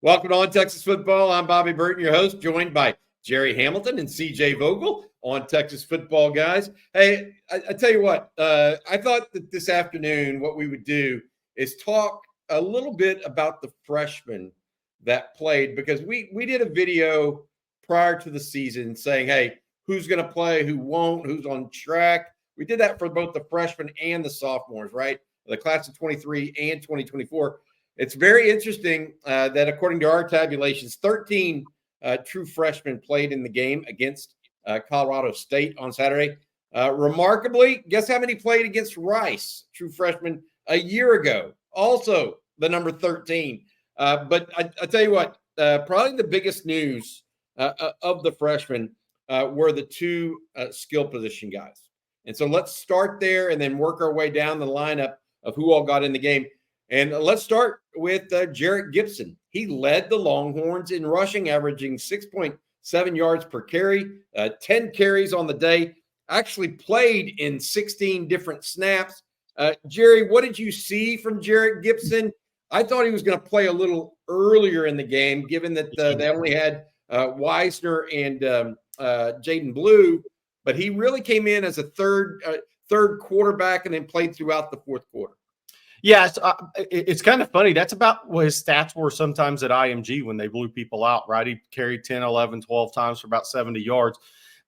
Welcome to On Texas Football. I'm Bobby Burton, your host, joined by Jerry Hamilton and CJ Vogel on Texas Football, guys. Hey, I tell you what, I thought that this afternoon what we would do is talk a little bit about the freshmen that played, because we did a video prior to the season saying, hey, who's going to play, who won't, who's on track. We did that for both the freshmen and the sophomores, right? The class of 23 and 2024. It's very interesting that according to our tabulations, 13 true freshmen played in the game against Colorado State on Saturday. Remarkably, guess how many played against Rice, true freshmen, a year ago? Also the number 13. But I tell you what, probably the biggest news of the freshmen were the two skill position guys. And so let's start there and then work our way down the lineup of who all got in the game. And let's start with Jarrett Gibson. He led the Longhorns in rushing, averaging 6.7 yards per carry, 10 carries on the day, actually played in 16 different snaps. Jerry, what did you see from Jarrett Gibson? I thought he was going to play a little earlier in the game, given that they only had Wisner and Jaden Blue, but he really came in as a third quarterback and then played throughout the fourth quarter. Yeah, it's kind of funny. That's about what his stats were sometimes at IMG when they blew people out, right? He carried 10, 11, 12 times for about 70 yards.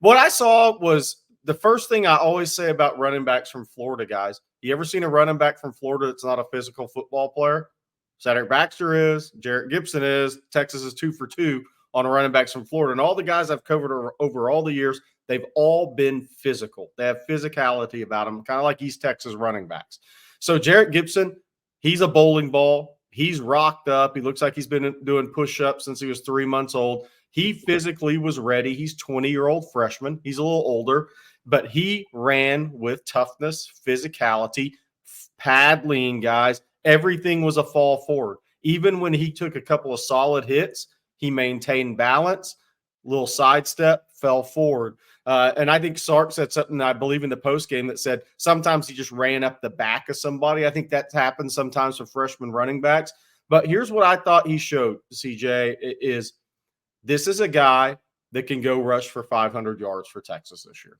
What I saw was the first thing I always say about running backs from Florida, guys. You ever seen a running back from Florida that's not a physical football player? Cedric Baxter is, Jarrett Gibson is, Texas is 2 for 2 on running backs from Florida. And all the guys I've covered over all the years, they've all been physical. They have physicality about them, kind of like East Texas running backs. So Jarrett Gibson, he's a bowling ball. He's rocked up. He looks like he's been doing push-ups since he was 3 months old. He physically was ready. He's 20-year-old freshman. He's a little older, but he ran with toughness, physicality, pad lean, guys. Everything was a fall forward. Even when he took a couple of solid hits, he maintained balance, little sidestep, fell forward. And I think Sark said something, I believe, in the postgame that said sometimes he just ran up the back of somebody. I think that happens sometimes for freshman running backs. But here's what I thought he showed, CJ, is this is a guy that can go rush for 500 yards for Texas this year,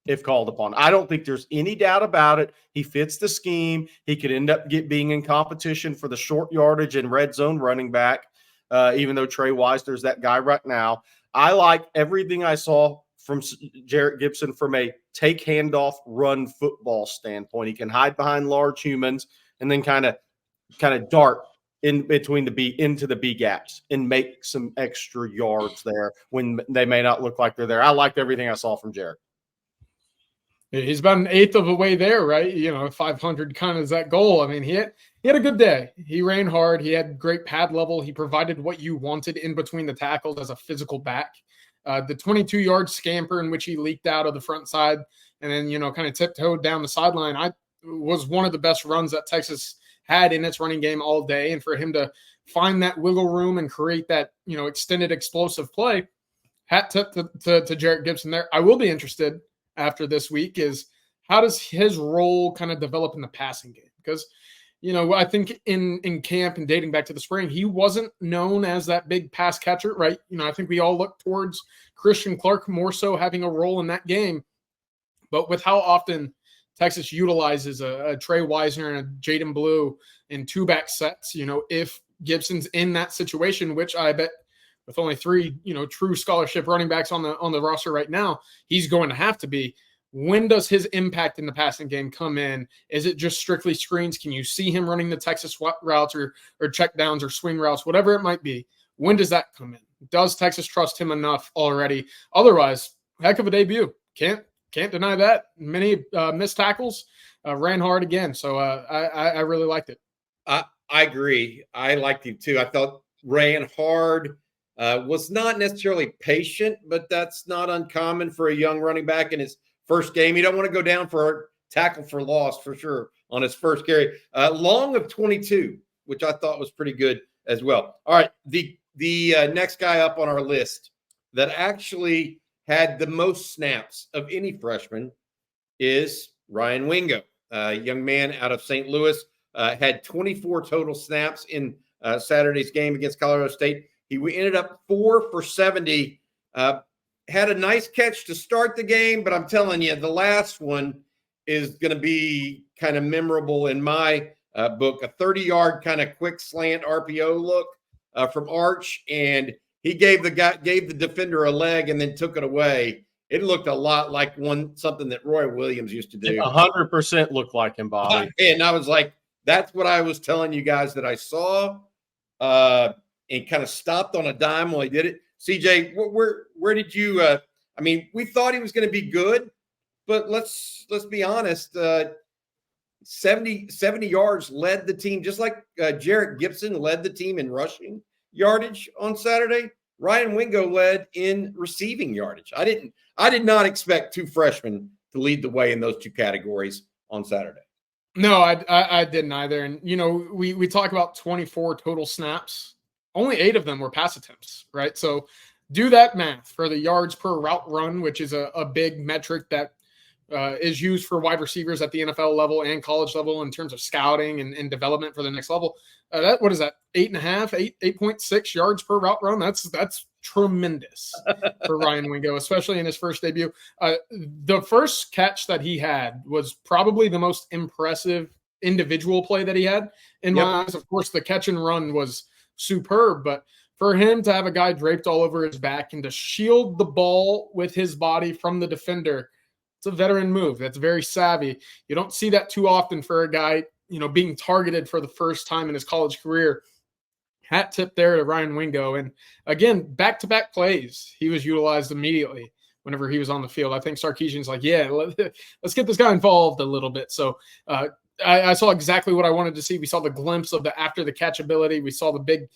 if called upon. I don't think there's any doubt about it. He fits the scheme. He could end up being in competition for the short yardage and red zone running back, even though Trey Wisner's that guy right now. I like everything I saw from Jarrett Gibson from a take handoff run football standpoint. He can hide behind large humans and then kind of dart in between into the B gaps and make some extra yards there when they may not look like they're there. I liked everything I saw from Jarrett. He's about an eighth of the way there, right? 500 kind of is that goal. I mean, he had a good day. He ran hard. He had great pad level. He provided what you wanted in between the tackles as a physical back. The 22-yard scamper in which he leaked out of the front side and then, kind of tiptoed down the sideline, was one of the best runs that Texas had in its running game all day. And for him to find that wiggle room and create that, extended explosive play, hat tip to Jarrett Gibson there. I will be interested after this week is how does his role kind of develop in the passing game? Because, I think in camp and dating back to the spring, he wasn't known as that big pass catcher, right? I think we all look towards Christian Clark more so having a role in that game. But with how often Texas utilizes a Trey Wisner and a Jaden Blue in two-back sets, if Gibson's in that situation, which I bet with only 3, true scholarship running backs on the roster right now, he's going to have to be. When does his impact in the passing game come in? Is it just strictly screens? Can you see him running the Texas routes or check downs or swing routes, whatever it might be? When does that come in? Does Texas trust him enough already? Otherwise, heck of a debut. Can't deny that. Many missed tackles, ran hard again. So I really liked it. I agree. I liked him too. I thought ran hard. Was not necessarily patient, but that's not uncommon for a young running back in his first game. You don't want to go down for a tackle for loss for sure on his first carry. Long of 22, which I thought was pretty good as well. All right, the next guy up on our list that actually had the most snaps of any freshman is Ryan Wingo, a young man out of St. Louis. Had 24 total snaps in Saturday's game against Colorado State. He ended up 4 for 70. Had a nice catch to start the game, but I'm telling you, the last one is going to be kind of memorable in my book. A 30-yard kind of quick slant RPO look from Arch, and he gave the defender a leg and then took it away. It looked a lot like something that Roy Williams used to do. 100% looked like him, Bobby. And I was like, that's what I was telling you guys that I saw, and kind of stopped on a dime while he did it. CJ, where did you? I mean, we thought he was going to be good, but let's be honest. 70 yards led the team, just like Jarrett Gibson led the team in rushing yardage on Saturday. Ryan Wingo led in receiving yardage. I did not expect two freshmen to lead the way in those two categories on Saturday. No, I didn't either. And, we talk about 24 total snaps. Only 8 of them were pass attempts, right? So do that math for the yards per route run, which is a big metric that is used for wide receivers at the NFL level and college level in terms of scouting and development for the next level. What is that? 8.6 yards per route run. That's tremendous for Ryan Wingo, especially in his first debut. The first catch that he had was probably the most impressive individual play that he had in my eyes. Of course, the catch and run was superb, but for him to have a guy draped all over his back and to shield the ball with his body from the defender, it's a veteran move. That's very savvy. You don't see that too often for a guy, being targeted for the first time in his college career. Hat tip there to Ryan Wingo. And again, back-to-back plays, he was utilized immediately whenever he was on the field. I think Sarkisian's like, yeah, let's get this guy involved a little bit. So I saw exactly what I wanted to see. We saw the glimpse of the after the catch ability. We saw the big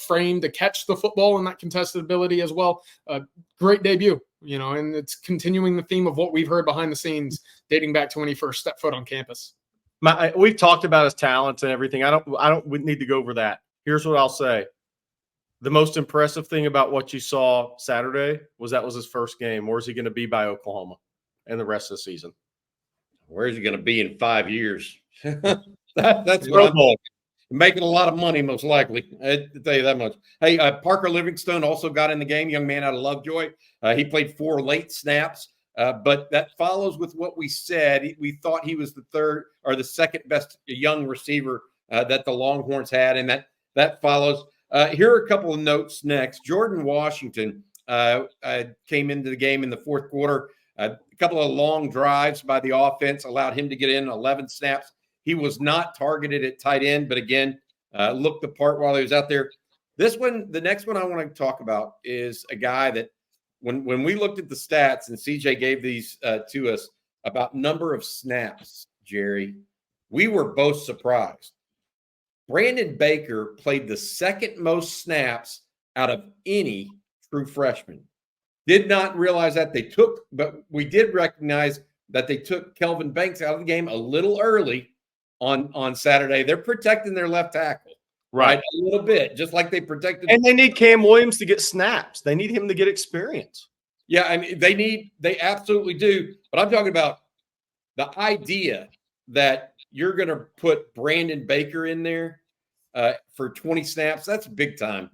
frame to catch the football and that contested ability as well. Great debut, and it's continuing the theme of what we've heard behind the scenes dating back to when he first stepped foot on campus. We've talked about his talents and everything. We need to go over that. Here's what I'll say. The most impressive thing about what you saw Saturday was that was his first game. Where's he going to be by Oklahoma and the rest of the season? Where's he going to be in 5 years? That's what I'm thinking. Making a lot of money, most likely. I tell you that much. Hey, Parker Livingstone also got in the game, young man out of Lovejoy. He played 4 late snaps, but that follows with what we said. We thought he was the third or the second best young receiver that the Longhorns had, and that follows. Here are a couple of notes next. Jordan Washington came into the game in the fourth quarter. A couple of long drives by the offense allowed him to get in 11 snaps. He was not targeted at tight end, but again, looked the part while he was out there. The next one I want to talk about is a guy that when we looked at the stats and CJ gave these to us about number of snaps, Gerry, we were both surprised. Brandon Baker played the second most snaps out of any true freshman. Did not realize that but we did recognize that they took Kelvin Banks out of the game a little early on Saturday. They're protecting their left tackle, right? A little bit, just like they protected. And they need Cam Williams to get snaps. They need him to get experience. Yeah, I mean, they absolutely do. But I'm talking about the idea that you're going to put Brandon Baker in there for 20 snaps. That's big time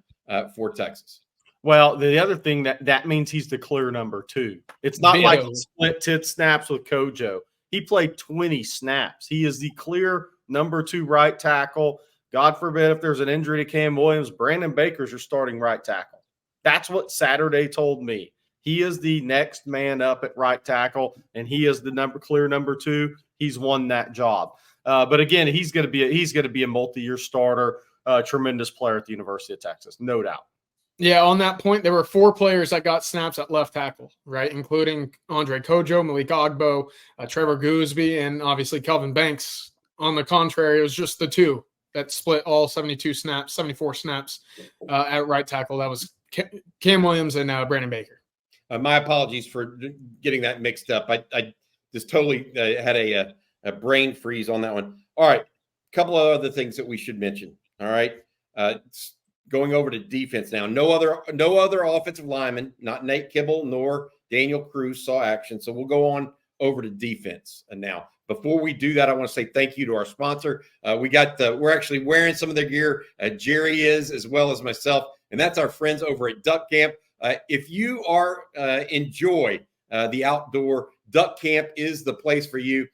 for Texas. Well, the other thing that means he's the clear number 2. It's not like he split 10 snaps with Kojo. He played 20 snaps. He is the clear number 2 right tackle. God forbid if there's an injury to Cam Williams, Brandon Baker's your starting right tackle. That's what Saturday told me. He is the next man up at right tackle, and he is the clear number 2. He's won that job. But again, he's going to be a multi-year starter, tremendous player at the University of Texas, no doubt. Yeah, on that point, there were 4 players that got snaps at left tackle, right, including Andre Kojo, Malik Ogbo, Trevor Gooseby, and obviously Kelvin Banks. On the contrary, it was just the 2 that split all 74 snaps at right tackle. That was Cam Williams and Brandon Baker. My apologies for getting that mixed up. I just totally had a brain freeze on that one. All right, a couple of other things that we should mention. All right, going over to defense now. No other offensive lineman, not Nate Kibble nor Daniel Cruz, saw action. So we'll go on over to defense. And now, before we do that, I want to say thank you to our sponsor. We're actually wearing some of their gear. Gerry is, as well as myself, and that's our friends over at Duck Camp. If you enjoy the outdoor, Duck Camp is the place for you.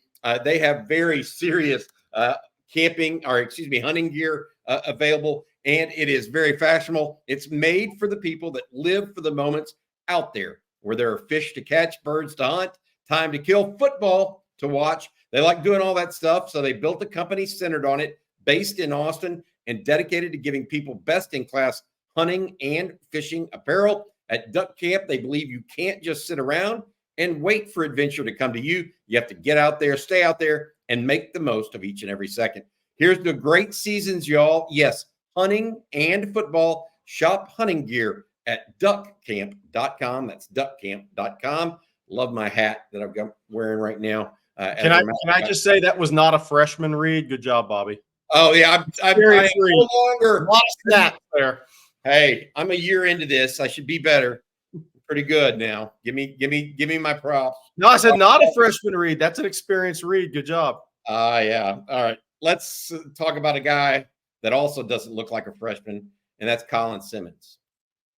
They have very serious hunting gear available, and it is very fashionable. It's made for the people that live for the moments out there, where there are fish to catch, birds to hunt, time to kill, football to watch. They like doing all that stuff, so they built a company centered on it, based in Austin, and dedicated to giving people best-in-class hunting and fishing apparel. At Duck Camp, they believe you can't just sit around and wait for adventure to come to you. You have to get out there, stay out there, and make the most of each and every second. Here's the great seasons, y'all. Yes, hunting and football. Shop hunting gear at duckcamp.com. That's duckcamp.com. Love my hat that I've got wearing right now. Can I just say that was not a freshman read? Good job, Bobby. Oh, yeah. I'm no longer. Lost that there. Hey, I'm a year into this. I should be better. Pretty good now. Give me my props. No, I said not a freshman read. That's an experienced read. Good job. Yeah. All right. Let's talk about a guy that also doesn't look like a freshman, and that's Colin Simmons.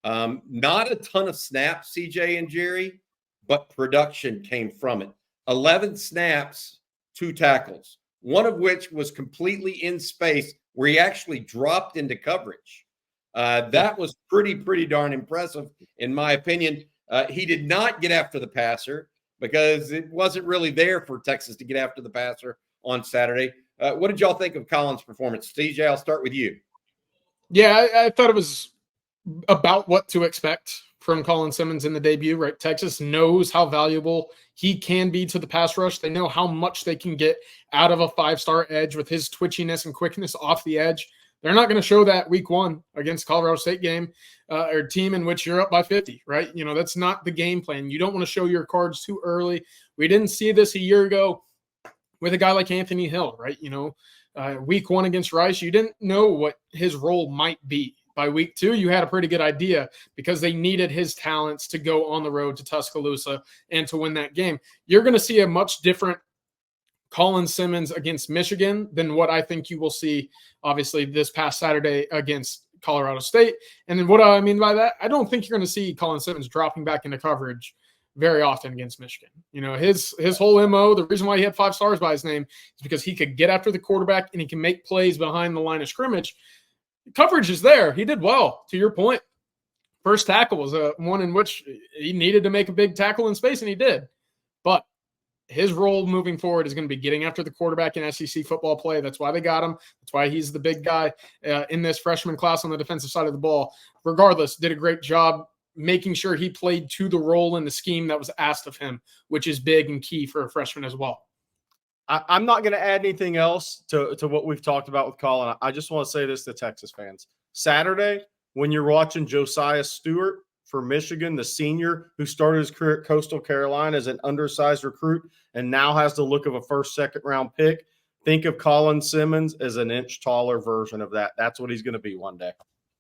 Not a ton of snaps, CJ and Gerry, but production came from it. 11 snaps, 2 tackles, one of which was completely in space where he actually dropped into coverage. That was pretty darn impressive, in my opinion. He did not get after the passer because it wasn't really there for Texas to get after the passer on Saturday. What did y'all think of Colin's performance? CJ, I'll start with you. Yeah, I thought it was about what to expect from Colin Simmons in the debut, right? Texas knows how valuable he can be to the pass rush. They know how much they can get out of a 5-star edge with his twitchiness and quickness off the edge. They're not going to show that week 1 against Colorado State game or team in which you're up by 50, right? You know, that's not the game plan. You don't want to show your cards too early. We didn't see this a year ago with a guy like Anthony Hill, right? You know, week 1 against Rice, you didn't know what his role might be. By week 2, you had a pretty good idea because they needed his talents to go on the road to Tuscaloosa and to win that game. You're going to see a much different Colin Simmons against Michigan than what I think you will see, obviously, this past Saturday against Colorado State. And then what I mean by that, I don't think you're going to see Colin Simmons dropping back into coverage very often against Michigan. You know, his whole MO, the reason why he had 5 stars by his name is because he could get after the quarterback and he can make plays behind the line of scrimmage. Coverage is there. He did well, to your point. First tackle was one in which he needed to make a big tackle in space, and he did. But his role moving forward is going to be getting after the quarterback in SEC football play. That's why they got him. That's why he's the big guy in this freshman class on the defensive side of the ball. Regardless, did a great job making sure he played to the role in the scheme that was asked of him, which is big and key for a freshman as well. I'm not going to add anything else to what we've talked about with Colin. I just want to say this to Texas fans. Saturday, when you're watching Josiah Stewart for Michigan, the senior who started his career at Coastal Carolina as an undersized recruit and now has the look of a first, second-round pick, think of Colin Simmons as an inch taller version of that. That's what he's going to be one day.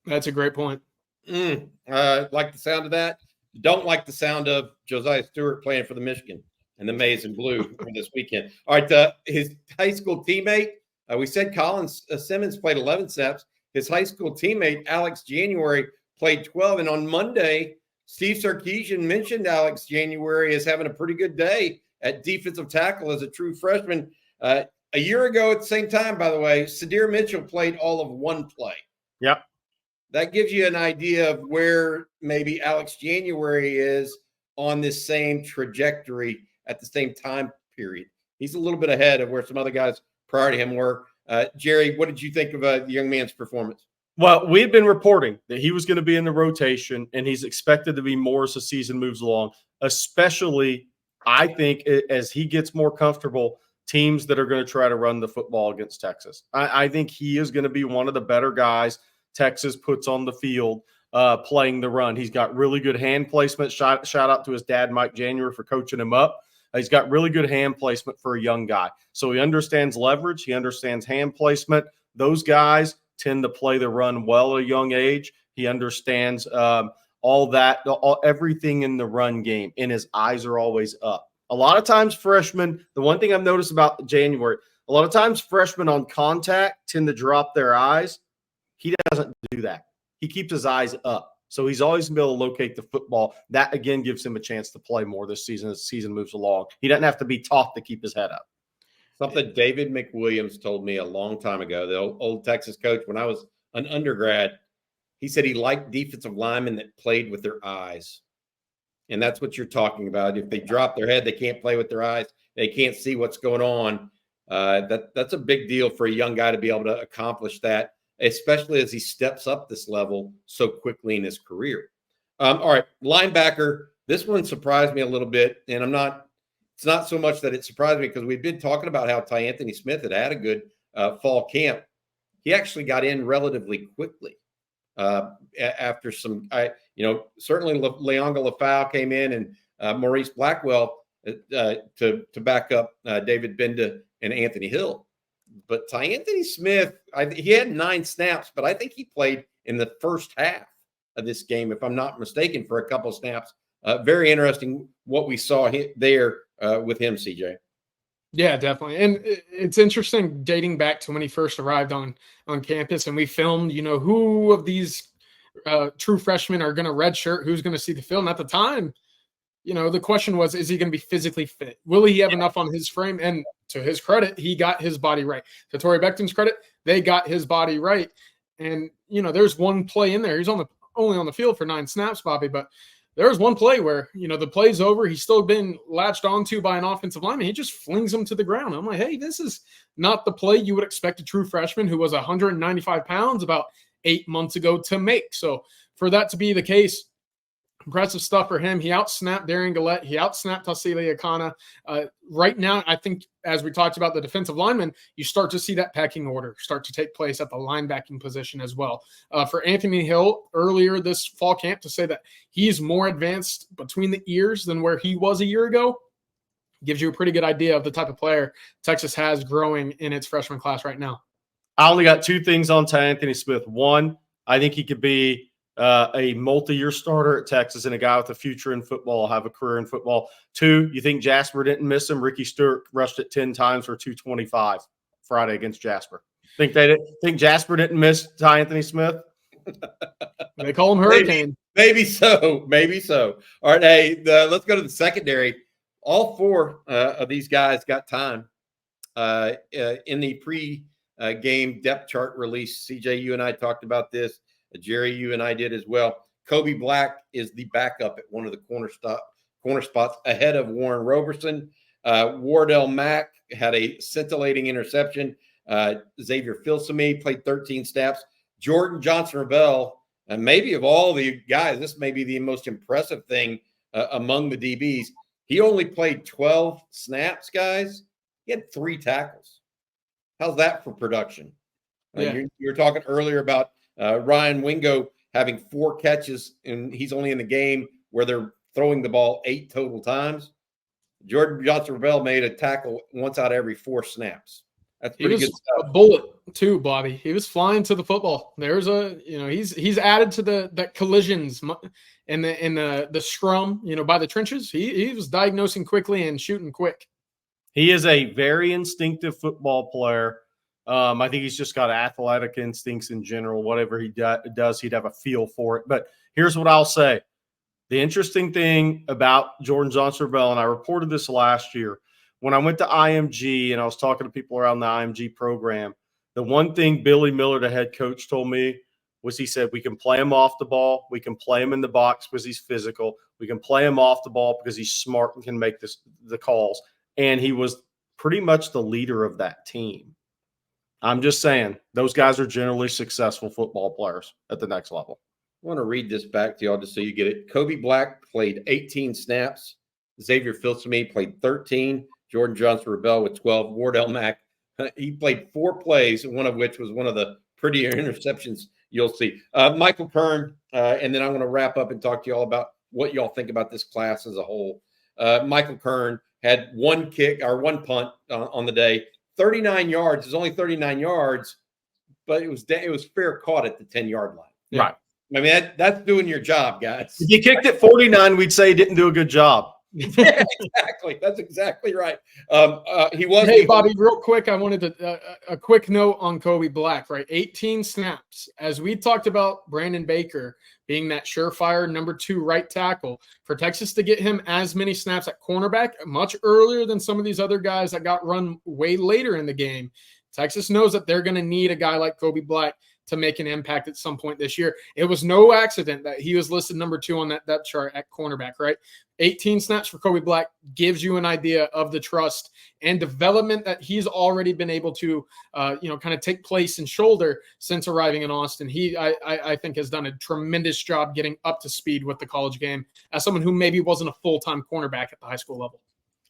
That's a great point. Like the sound of that. Don't like the sound of Josiah Stewart playing for the Michigan and the maize and blue for this weekend. All right, his high school teammate, we said Colin Simmons played 11 snaps. His high school teammate, Alex January, played 12. And on Monday, Steve Sarkisian mentioned Alex January as having a pretty good day at defensive tackle as a true freshman. A year ago at the same time, by the way, Sadir Mitchell played all of 1 play. Yep. That gives you an idea of where maybe Alex January is on this same trajectory at the same time period. He's a little bit ahead of where some other guys prior to him were. Gerry, what did you think of the young man's performance? Well, we've been reporting that he was going to be in the rotation, and he's expected to be more as the season moves along, especially, I think, as he gets more comfortable, teams that are going to try to run the football against Texas. I think he is going to be one of the better guys Texas puts on the field playing the run. He's got really good hand placement. Shout out to his dad, Mike January, for coaching him up. He's got really good hand placement for a young guy. So he understands leverage. He understands hand placement. Those guys tend to play the run well at a young age. He understands all that, everything in the run game, and his eyes are always up. A lot of times freshmen, the one thing I've noticed about January, a lot of times freshmen on contact tend to drop their eyes. He doesn't do that. He keeps his eyes up. So he's always going to be able to locate the football. That, again, gives him a chance to play more this season as the season moves along. He doesn't have to be taught to keep his head up. Something David McWilliams told me a long time ago, the old Texas coach, when I was an undergrad, he said he liked defensive linemen that played with their eyes. And that's what you're talking about. If they drop their head, they can't play with their eyes. They can't see what's going on. That's a big deal for a young guy to be able to accomplish that, especially as he steps up this level so quickly in his career. All right, linebacker. This one surprised me a little bit, and it's not so much that it surprised me because we've been talking about how Anthony Smith had a good fall camp. He actually got in relatively quickly after some, certainly Leonga Lafau came in and Maurice Blackwell to back up David Benda and Anthony Hill. But Anthony Smith, he had 9 snaps, but I think he played in the first half of this game, if I'm not mistaken, for a couple of snaps. Very interesting what we saw there with him, CJ. Yeah, definitely. And it's interesting dating back to when he first arrived on campus and we filmed, who of these true freshmen are going to redshirt, who's going to see the film. At the time, the question was, is he going to be physically fit? Will he have enough on his frame? And to his credit, he got his body right. To Torrey Becton's credit, they got his body right. And, there's one play in there. He's only on the field for 9 snaps, Bobby, but there was one play where, the play's over. He's still been latched onto by an offensive lineman. He just flings him to the ground. I'm like, hey, this is not the play you would expect a true freshman who was 195 pounds about 8 months ago to make. So for that to be the case, impressive stuff for him. He outsnapped Darian Gillette. He outsnapped Tassili Akana. Right now, I think, as we talked about the defensive lineman, you start to see that pecking order start to take place at the linebacking position as well. For Anthony Hill, earlier this fall camp, to say that he's more advanced between the ears than where he was a year ago gives you a pretty good idea of the type of player Texas has growing in its freshman class right now. I only got 2 things on Anthony Smith. One, I think he could be a multi-year starter at Texas and a guy with a future in football, have a career in football. 2, you think Jasper didn't miss him? Ricky Stewart rushed it 10 times for 225 Friday against Jasper. Think Jasper didn't miss Anthony Smith? They call him Hurricane. Maybe so. All right, hey, let's go to the secondary. All 4 of these guys got time in the pre-game depth chart release. CJ, you and I talked about this. Gerry, you and I did as well. Kobe Black is the backup at one of the corner spots ahead of Warren Roberson. Wardell Mack had a scintillating interception. Xavier Filsaime played 13 snaps. Jordan Johnson-Rebel, maybe of all the guys, this may be the most impressive thing among the DBs. He only played 12 snaps, guys. He had 3 tackles. How's that for production? Yeah. You were talking earlier about Ryan Wingo having 4 catches, and he's only in the game where they're throwing the ball 8 total times. Jordan Johnson-Rebel made a tackle once out of every 4 snaps. That's pretty good stuff. A bullet too, Bobby. He was flying to the football. There's he's added to that collisions and the scrum, by the trenches. He was diagnosing quickly and shooting quick. He is a very instinctive football player. I think he's just got athletic instincts in general. Whatever he does, he'd have a feel for it. But here's what I'll say. The interesting thing about Jordan Johnson-Rebel, and I reported this last year, when I went to IMG and I was talking to people around the IMG program, the one thing Billy Miller, the head coach, told me was he said, we can play him off the ball. We can play him in the box because he's physical. We can play him off the ball because he's smart and can make the calls. And he was pretty much the leader of that team. I'm just saying, those guys are generally successful football players at the next level. I want to read this back to y'all just so you get it. Kobe Black played 18 snaps. Xavier Filsaime played 13. Jordan Johnson-Rebel with 12. Wardell Mack, he played 4 plays, one of which was one of the prettier interceptions you'll see. Michael Kern, and then I want to wrap up and talk to y'all about what y'all think about this class as a whole. Michael Kern had 1 kick or 1 punt on the day. 39 yards is only 39 yards, but it was fair caught at the 10-yard line. Yeah. Right. I mean, that's doing your job, guys. If you kicked it 49, we'd say he didn't do a good job. Yeah, exactly. That's exactly right. He was. Hey, Bobby, real quick, I wanted to a quick note on Kobe Black, right? 18 snaps. As we talked about Brandon Baker being that surefire number 2 right tackle, for Texas to get him as many snaps at cornerback much earlier than some of these other guys that got run way later in the game, Texas knows that they're going to need a guy like Kobe Black to make an impact at some point this year. It was no accident that he was listed number 2 on that depth chart at cornerback, right? 18 snaps for Kobe Black gives you an idea of the trust and development that he's already been able to, kind of take place and shoulder since arriving in Austin. I think, has done a tremendous job getting up to speed with the college game as someone who maybe wasn't a full-time cornerback at the high school level.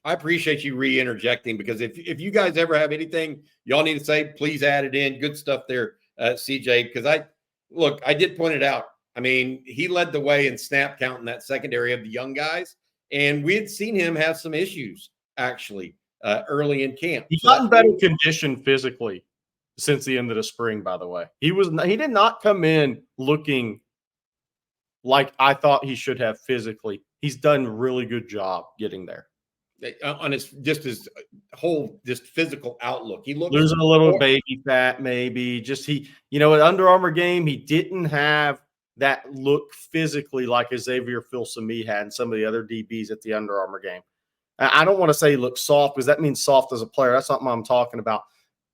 I appreciate you re-interjecting, because if you guys ever have anything y'all need to say, please add it in. Good stuff there, CJ, because I did point it out. I mean, he led the way in snap count in that secondary of the young guys, and we had seen him have some issues actually early in camp. He's gotten better condition physically since the end of the spring, by the way. He did not come in looking like I thought he should have physically. He's done a really good job getting there. On his whole physical outlook, he looks losing a little baby fat, maybe. Just at Under Armour game, he didn't have that look physically like Xavier Filsaime had and some of the other DBs at the Under Armour game. I don't want to say he looked soft, because that means soft as a player. That's not what I'm talking about.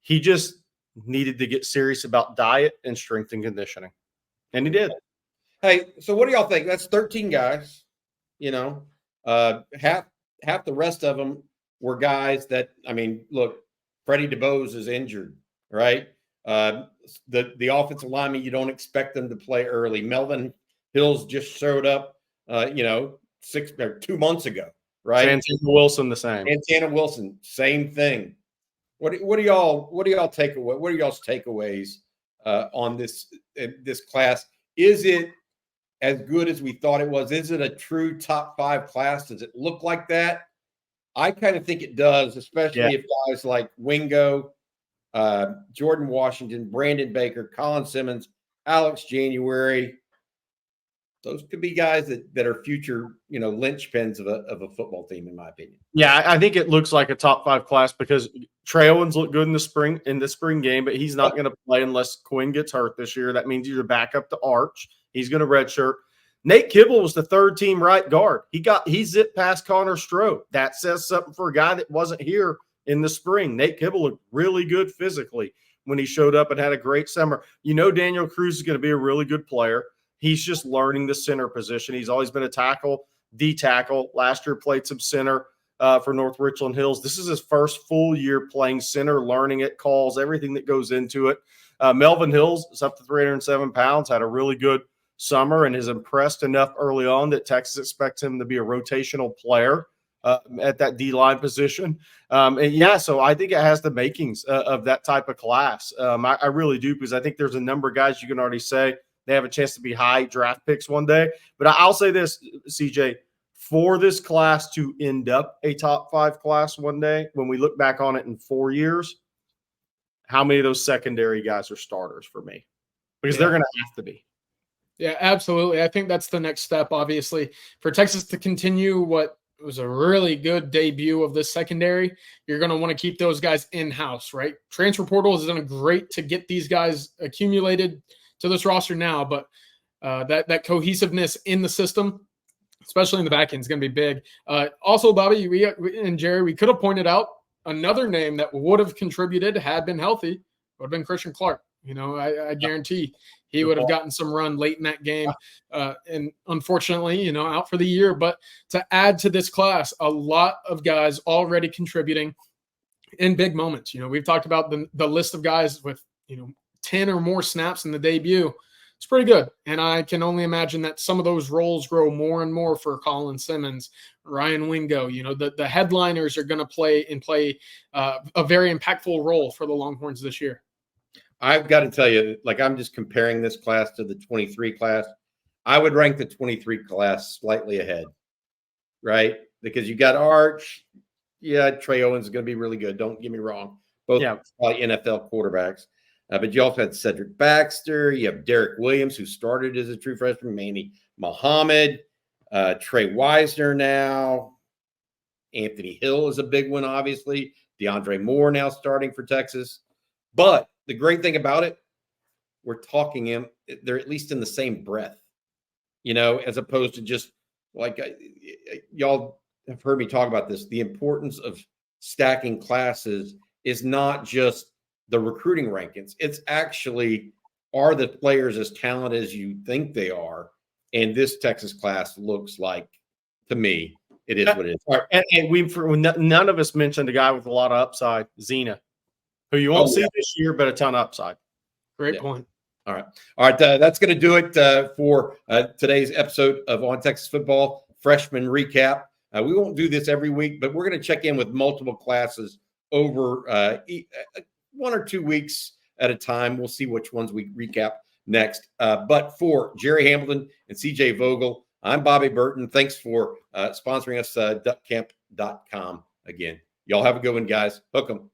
He just needed to get serious about diet and strength and conditioning, and he did. Hey, so what do y'all think? That's 13 guys. Half the rest of them were guys that, look, Freddie DeBose is injured, right? The offensive lineman, you don't expect them to play early. Melvin Hills just showed up, 2 months ago, right? Santana Wilson, the same. Santana Wilson, same thing. What do y'all take away? What are y'all's takeaways on this class? Is it as good as we thought it was? Is it a true top 5 class? Does it look like that? I kind of think it does, especially if guys like Wingo, Jordan Washington, Brandon Baker, Colin Simmons, Alex January, those could be guys that are future, linchpins of a football team, in my opinion. Yeah, I think it looks like a top 5 class, because Trey Owens looked good in the spring game, but he's not going to play unless Quinn gets hurt this year. That means he's a backup to Arch. He's going to redshirt. Nate Kibble was the 3rd-team right guard. He zipped past Connor Stroh. That says something for a guy that wasn't here in the spring. Nate Kibble looked really good physically when he showed up and had a great summer. Daniel Cruz is going to be a really good player. He's just learning the center position. He's always been a tackle, D tackle. Last year played some center for North Richland Hills. This is his first full year playing center, learning it, calls, everything that goes into it. Melvin Hills is up to 307 pounds, had a really good summer, and has impressed enough early on that Texas expects him to be a rotational player at that D-line position. So I think it has the makings of that type of class. I really do, because I think there's a number of guys you can already say they have a chance to be high draft picks one day. But I'll say this, CJ, for this class to end up a top 5 class one day, when we look back on it in 4 years, how many of those secondary guys are starters for me? Because they're going to have to be. Yeah, absolutely. I think that's the next step, obviously, for Texas to continue what was a really good debut of this secondary. You're going to want to keep those guys in-house, right? Transfer portal has done great to get these guys accumulated to this roster now, but that cohesiveness in the system, especially in the back end, is going to be big. Also, Bobby, we and Gerry, we could have pointed out another name that would have contributed had been healthy, would have been Christian Clark. I guarantee he would have gotten some run late in that game. And unfortunately, out for the year. But to add to this class, a lot of guys already contributing in big moments. We've talked about the list of guys with, 10 or more snaps in the debut. It's pretty good. And I can only imagine that some of those roles grow more and more for Colin Simmons, Ryan Wingo. The headliners are going to play a very impactful role for the Longhorns this year. I've got to tell you, I'm just comparing this class to the 23 class. I would rank the 23 class slightly ahead, right? Because you got Arch. Yeah, Trey Owens is going to be really good. Don't get me wrong. Both probably NFL quarterbacks. But you also had Cedric Baxter. You have Derek Williams, who started as a true freshman. Manny Muhammad. Trey Wisner now. Anthony Hill is a big one, obviously. DeAndre Moore now starting for Texas. But the great thing about it, we're talking him, they're at least in the same breath, as opposed to just like y'all have heard me talk about this. The importance of stacking classes is not just the recruiting rankings. It's actually, are the players as talented as you think they are? And this Texas class looks like, to me, it is what it is. All right. And none of us mentioned a guy with a lot of upside, Zena, who you won't see this year, but a ton of upside. Great point. All right. That's going to do it for today's episode of On Texas Football Freshman Recap. We won't do this every week, but we're going to check in with multiple classes over 1 or 2 weeks at a time. We'll see which ones we recap next. But for Gerry Hamilton and CJ Vogel, I'm Bobby Burton. Thanks for sponsoring us, duckcamp.com again. Y'all have a good one, guys. Hook 'em.